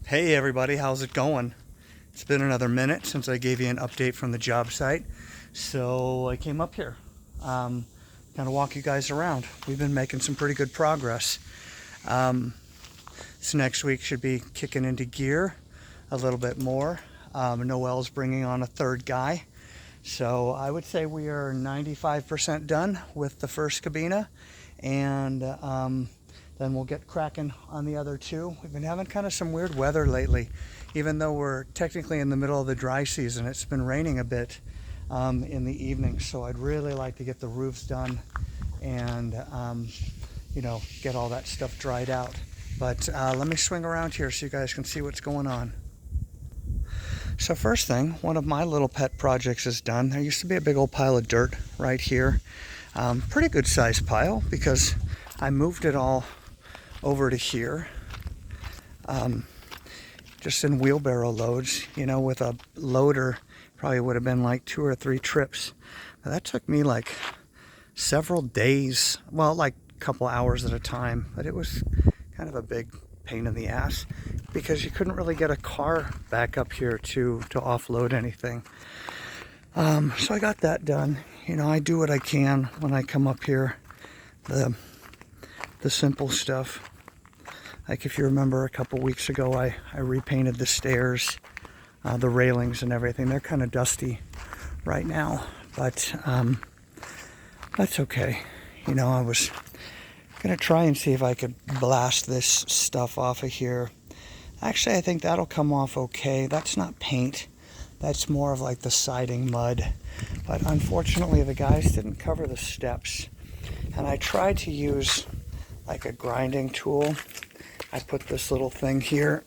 Hey everybody, how's it going? It's been another minute since I gave you an update from the job site, so I came up here, kind of walk you guys around. We've been making some pretty good progress. This next week should be kicking into gear a little bit more. Noel's bringing on a third guy, so I would say we are 95% done with the first cabina, and then we'll get cracking on the other two. We've been having kind of some weird weather lately. Even though we're technically in the middle of the dry season, it's been raining a bit in the evening. So I'd really like to get the roofs done and, get all that stuff dried out. But let me swing around here so you guys can see what's going on. So first thing, one of my little pet projects is done. There used to be a big old pile of dirt right here. Pretty good sized pile because I moved it all over to here, just in wheelbarrow loads. With a loader probably would have been like 2 or 3 trips. Now, that took me like several days, well, like a couple hours at a time, but it was kind of a big pain in the ass because you couldn't really get a car back up here to offload anything. So I got that done. I do what I can when I come up here, the simple stuff. Like if you remember a couple weeks ago, I repainted the stairs, the railings and everything. They're kind of dusty right now, but that's okay. I was gonna try and see if I could blast this stuff off of here. Actually, I think that'll come off okay. That's not paint. That's more of like the siding mud. But unfortunately, the guys didn't cover the steps. And I tried to use like a grinding tool. I put this little thing here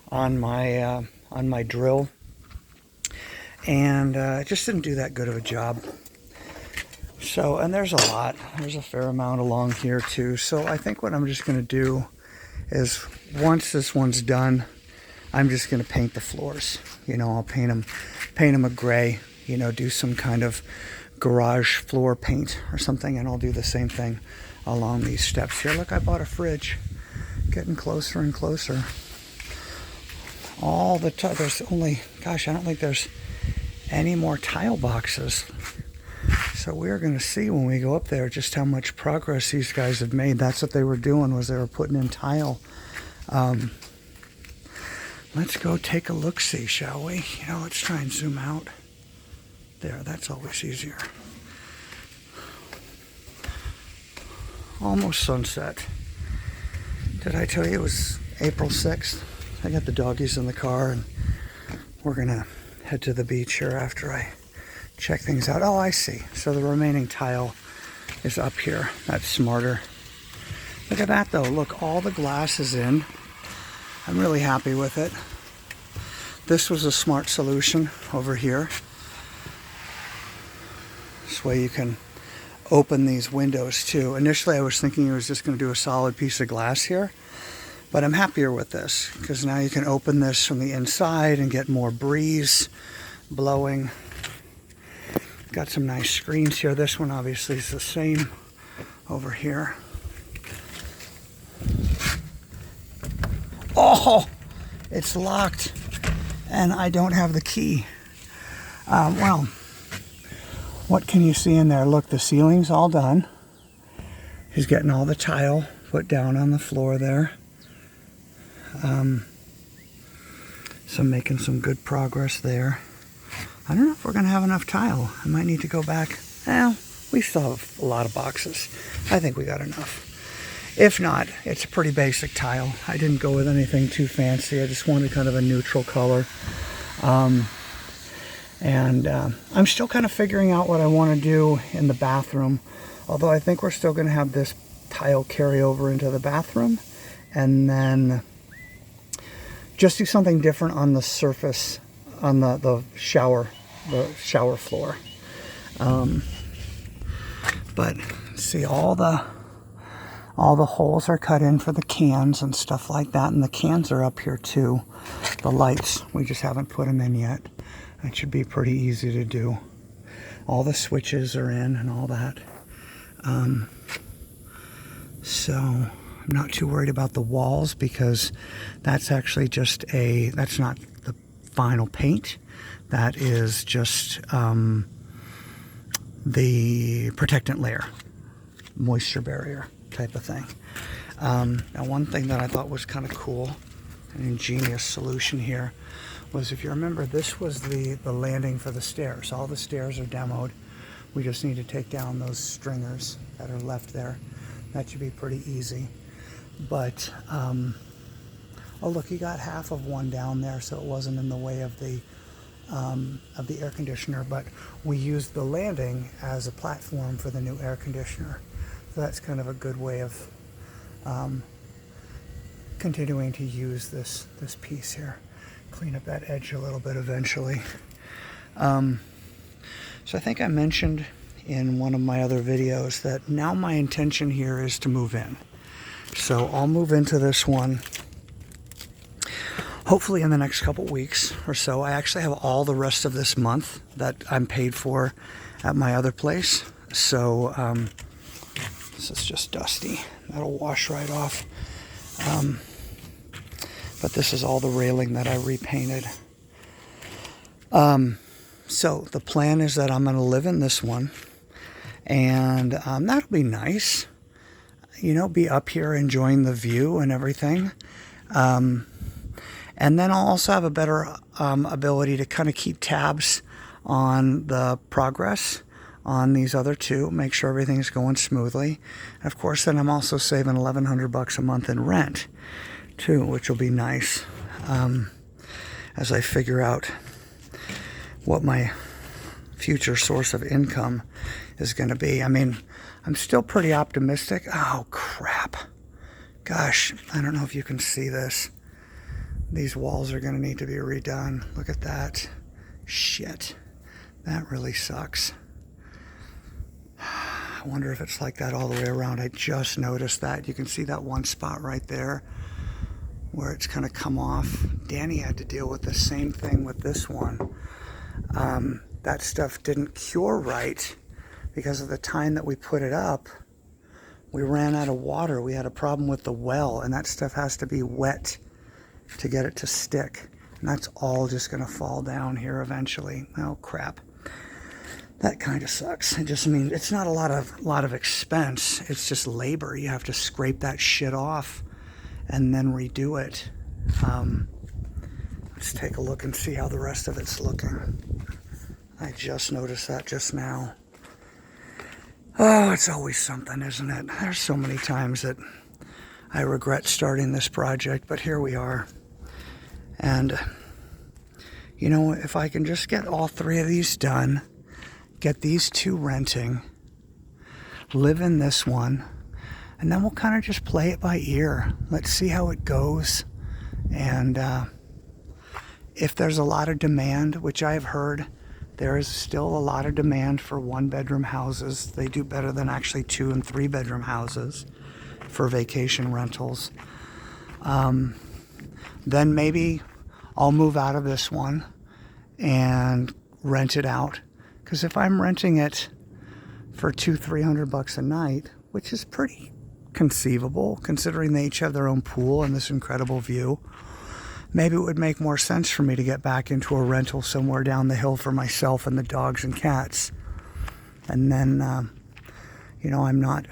on my drill, and it just didn't do that good of a job. So, and there's a fair amount along here too. So I think what I'm just going to do is once this one's done, I'm just going to paint the floors. I'll paint them a gray. Do some kind of garage floor paint or something, and I'll do the same thing along these steps here. Look, I bought a fridge. Getting closer and closer. All the time. There's only, gosh, I don't think there's any more tile boxes. So we're going to see when we go up there just how much progress these guys have made. That's what they were doing, was they were putting in tile. Let's go take a look-see, shall we? Let's try and zoom out. There, that's always easier. Almost sunset. Did I tell you it was April 6th? I got the doggies in the car and we're gonna head to the beach here after I check things out. Oh, I see. So the remaining tile is up here. That's smarter. Look at that though. Look, all the glass is in. I'm really happy with it. This was a smart solution over here. This way you can open these windows too. Initially I was thinking it was just going to do a solid piece of glass here, but I'm happier with this because now you can open this from the inside and get more breeze blowing. Got some nice screens here. This one obviously is the same over here. Oh, it's locked and I don't have the key. Well, what can you see in there? Look, the ceiling's all done. He's getting all the tile put down on the floor there. So making some good progress there. I don't know if we're going to have enough tile. I might need to go back. Well, we still have a lot of boxes. I think we got enough. If not, it's a pretty basic tile. I didn't go with anything too fancy. I just wanted kind of a neutral color. And I'm still kind of figuring out what I want to do in the bathroom. Although I think we're still going to have this tile carry over into the bathroom. And then just do something different on the surface, on the shower floor. But see, all the holes are cut in for the cans and stuff like that. And the cans are up here too. The lights, we just haven't put them in yet. That should be pretty easy to do. All the switches are in and all that. So I'm not too worried about the walls because that's actually just that's not the final paint. That is just the protectant layer, moisture barrier type of thing. Now one thing that I thought was kind of cool, an ingenious solution here, was if you remember, this was the landing for the stairs. All the stairs are demoed. We just need to take down those stringers that are left there. That should be pretty easy. But, oh look, you got half of one down there, so it wasn't in the way of the air conditioner, but we used the landing as a platform for the new air conditioner. So that's kind of a good way of continuing to use this piece here. Clean up that edge a little bit eventually. So I think I mentioned in one of my other videos that now my intention here is to move in. So I'll move into this one hopefully in the next couple weeks or so. I actually have all the rest of this month that I'm paid for at my other place. So this is just dusty. That'll wash right off. But this is all the railing that I repainted. So the plan is that I'm going to live in this one, and that'll be nice. You know, be up here enjoying the view and everything. And then I'll also have a better ability to kind of keep tabs on the progress on these other two, make sure everything's going smoothly. And of course, then I'm also saving $1,100 a month in rent too, which will be nice as I figure out what my future source of income is going to be. I mean, I'm still pretty optimistic. Oh, crap. Gosh, I don't know if you can see this. These walls are going to need to be redone. Look at that. Shit. That really sucks. I wonder if it's like that all the way around. I just noticed that. You can see that one spot right there where it's kind of come off. Danny had to deal with the same thing with this one. That stuff didn't cure right because of the time that we put it up. We ran out of water. We had a problem with the well, and that stuff has to be wet to get it to stick. And that's all just going to fall down here eventually. Oh, crap. That kind of sucks. It just means it's not a lot of expense. It's just labor. You have to scrape that shit off and then redo it. Let's take a look and see how the rest of it's looking. I just noticed that just now. Oh, it's always something, isn't it? There's so many times that I regret starting this project, but here we are. And, you know, if I can just get all three of these done, get these two renting, live in this one, and then we'll kind of just play it by ear. Let's see how it goes. And if there's a lot of demand, which I've heard, there is still a lot of demand for one-bedroom houses. They do better than actually 2- and 3-bedroom houses for vacation rentals. Then maybe I'll move out of this one and rent it out. Because if I'm renting it for $200-300 a night, which is pretty conceivable considering they each have their own pool and this incredible view, maybe it would make more sense for me to get back into a rental somewhere down the hill for myself and the dogs and cats. And then, you know, I'm not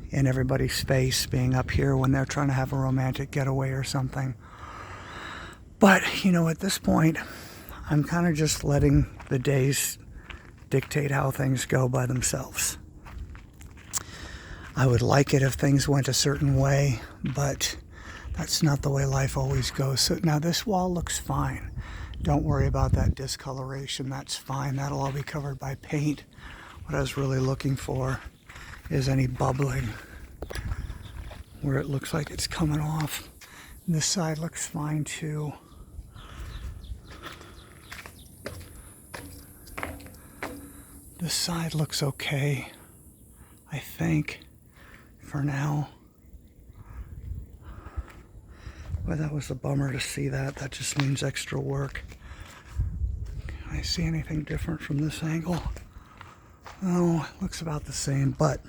in everybody's face being up here when they're trying to have a romantic getaway or something. But, you know, at this point, I'm kind of just letting the days dictate how things go by themselves. I would like it if things went a certain way, but that's not the way life always goes. So now this wall looks fine. Don't worry about that discoloration. That's fine. That'll all be covered by paint. What I was really looking for is any bubbling where it looks like it's coming off. And this side looks fine too. This side looks okay, I think, for now. Well, that was a bummer to see that. That just means extra work. Can I see anything different from this angle? Oh, it looks about the same, but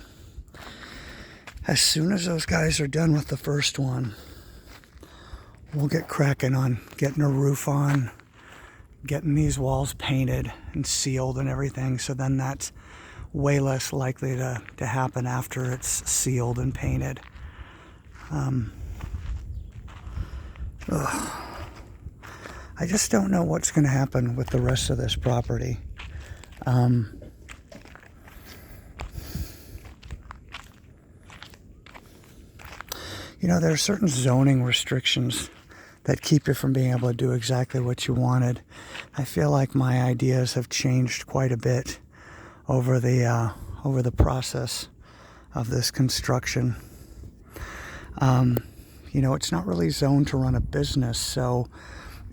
As soon as those guys are done with the first one, we'll get cracking on getting a roof on, getting these walls painted and sealed and everything. So then that's way less likely to happen after it's sealed and painted. I just don't know what's going to happen with the rest of this property. You know, there are certain zoning restrictions that keep you from being able to do exactly what you wanted. I feel like my ideas have changed quite a bit over the process of this construction. You know, it's not really zoned to run a business, so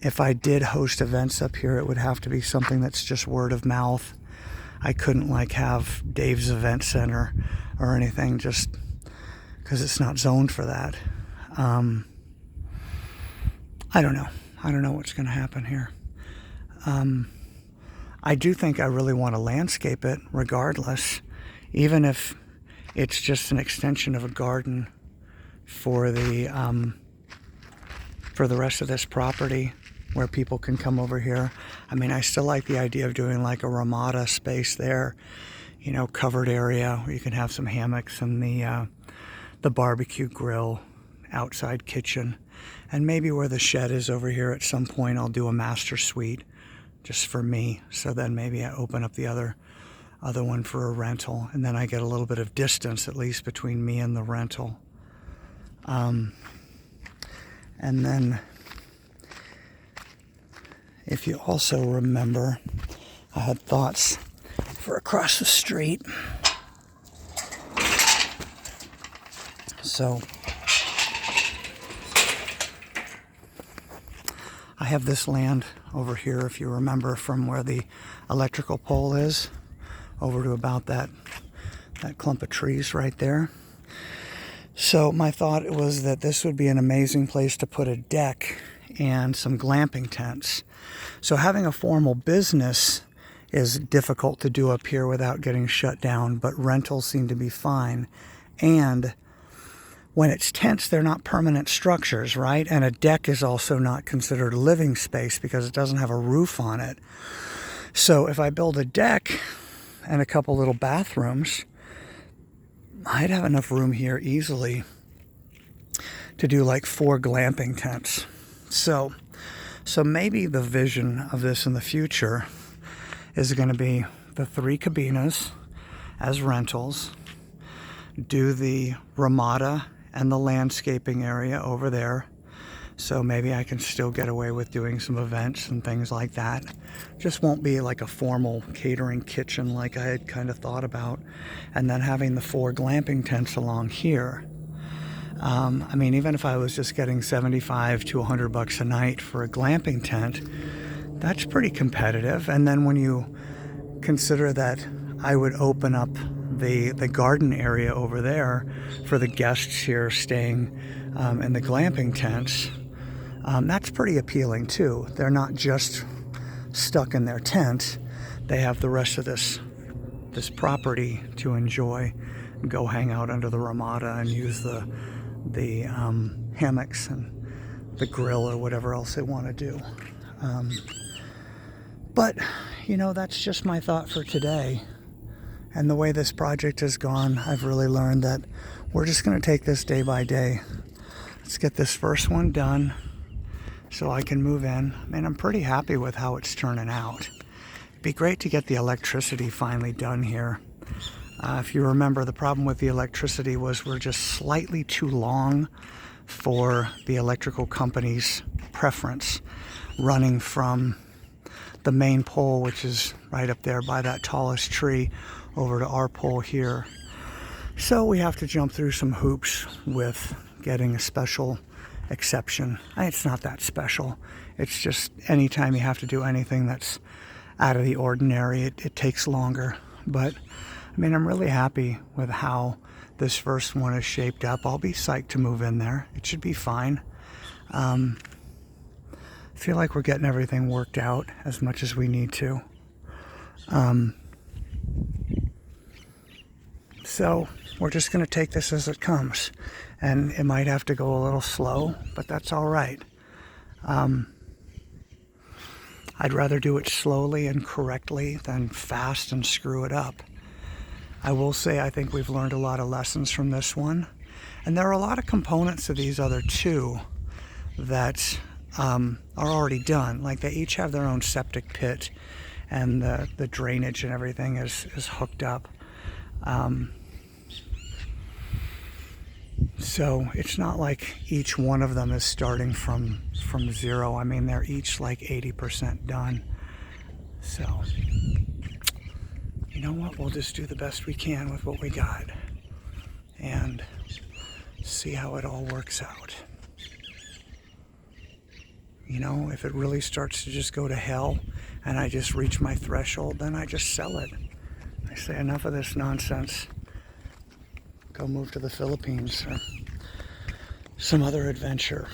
if I did host events up here, it would have to be something that's just word of mouth. I couldn't like have Dave's Event Center or anything just because it's not zoned for that. I don't know. I don't know what's going to happen here. I do think I really want to landscape it regardless, even if it's just an extension of a garden for the rest of this property where people can come over here. I mean, I still like the idea of doing like a Ramada space there, you know, covered area where you can have some hammocks and the barbecue grill, outside kitchen, and maybe where the shed is over here at some point I'll do a master suite just for me. So then maybe I open up the other one for a rental, and then I get a little bit of distance at least between me and the rental. And then if you also remember, I had thoughts for across the street. So I have this land over here, if you remember, from where the electrical pole is over to about that clump of trees right there. So my thought was that this would be an amazing place to put a deck and some glamping tents. So having a formal business is difficult to do up here without getting shut down, but rentals seem to be fine. And when it's tents, they're not permanent structures, right? And a deck is also not considered a living space because it doesn't have a roof on it. So if I build a deck and a couple little bathrooms, I'd have enough room here easily to do like 4 glamping tents. So maybe the vision of this in the future is going to be the 3 cabinas as rentals, do the Ramada and the landscaping area over there. So maybe I can still get away with doing some events and things like that. Just won't be like a formal catering kitchen like I had kind of thought about. And then having the 4 glamping tents along here. I mean, even if I was just getting $75 to $100 a night for a glamping tent, that's pretty competitive. And then when you consider that I would open up the garden area over there for the guests here staying in the glamping tents, that's pretty appealing too. They're not just stuck in their tent. They have the rest of this property to enjoy, go hang out under the Ramada and use the hammocks and the grill or whatever else they want to do. But you know, that's just my thought for today. And the way this project has gone, I've really learned that we're just going to take this day by day. Let's get this first one done so I can move in. I mean, I'm pretty happy with how it's turning out. It'd be great to get the electricity finally done here. If you remember, the problem with the electricity was we're just slightly too long for the electrical company's preference, running from the main pole, which is right up there by that tallest tree, over to our pole here. So we have to jump through some hoops with getting a special exception. It's not that special. It's just anytime you have to do anything that's out of the ordinary, it takes longer. But I mean, I'm really happy with how this first one is shaped up. I'll be psyched to move in there. It should be fine. I feel like we're getting everything worked out as much as we need to. So we're just going to take this as it comes. And it might have to go a little slow, but that's all right. I'd rather do it slowly and correctly than fast and screw it up. I will say I think we've learned a lot of lessons from this one. And there are a lot of components to these other two that are already done. Like they each have their own septic pit, and the drainage and everything is hooked up. So it's not like each one of them is starting from zero. I mean, they're each like 80% done. So, you know what? We'll just do the best we can with what we got and see how it all works out. You know, if it really starts to just go to hell and I just reach my threshold, then I just sell it. I say enough of this nonsense. Go move to the Philippines or some other adventure.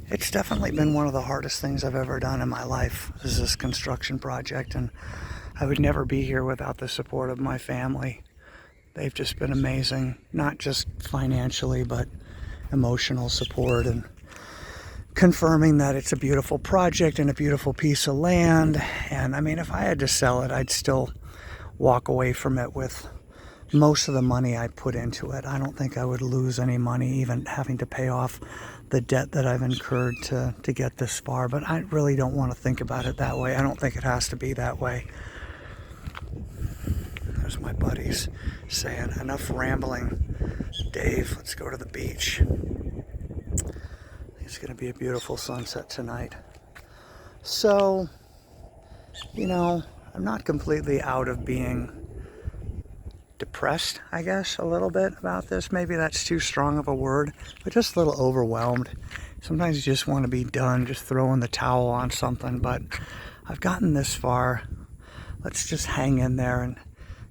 It's definitely been one of the hardest things I've ever done in my life, is this construction project, and I would never be here without the support of my family. They've just been amazing, not just financially, but emotional support and confirming that it's a beautiful project and a beautiful piece of land. And I mean, if I had to sell it, I'd still walk away from it with most of the money I put into it. I don't think I would lose any money even having to pay off the debt that I've incurred to get this far, but I really don't want to think about it that way. I don't think it has to be that way. There's my buddies saying, enough rambling. Dave, let's go to the beach. It's going to be a beautiful sunset tonight. So, you know, I'm not completely out of being depressed, I guess, a little bit about this. Maybe that's too strong of a word, but just a little overwhelmed. Sometimes you just want to be done, just throwing the towel on something, but I've gotten this far. Let's just hang in there and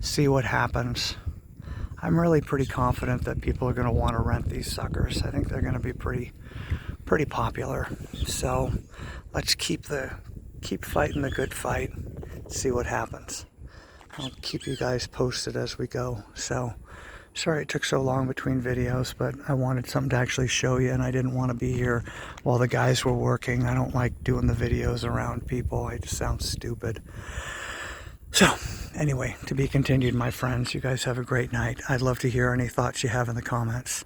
see what happens. I'm really pretty confident that people are going to want to rent these suckers. I think they're going to be pretty popular. So let's keep fighting the good fight, see what happens. I'll keep you guys posted as we go. So, sorry it took so long between videos, but I wanted something to actually show you, and I didn't want to be here while the guys were working. I don't like doing the videos around people. I just sound stupid. So, anyway, to be continued, my friends. You guys have a great night. I'd love to hear any thoughts you have in the comments.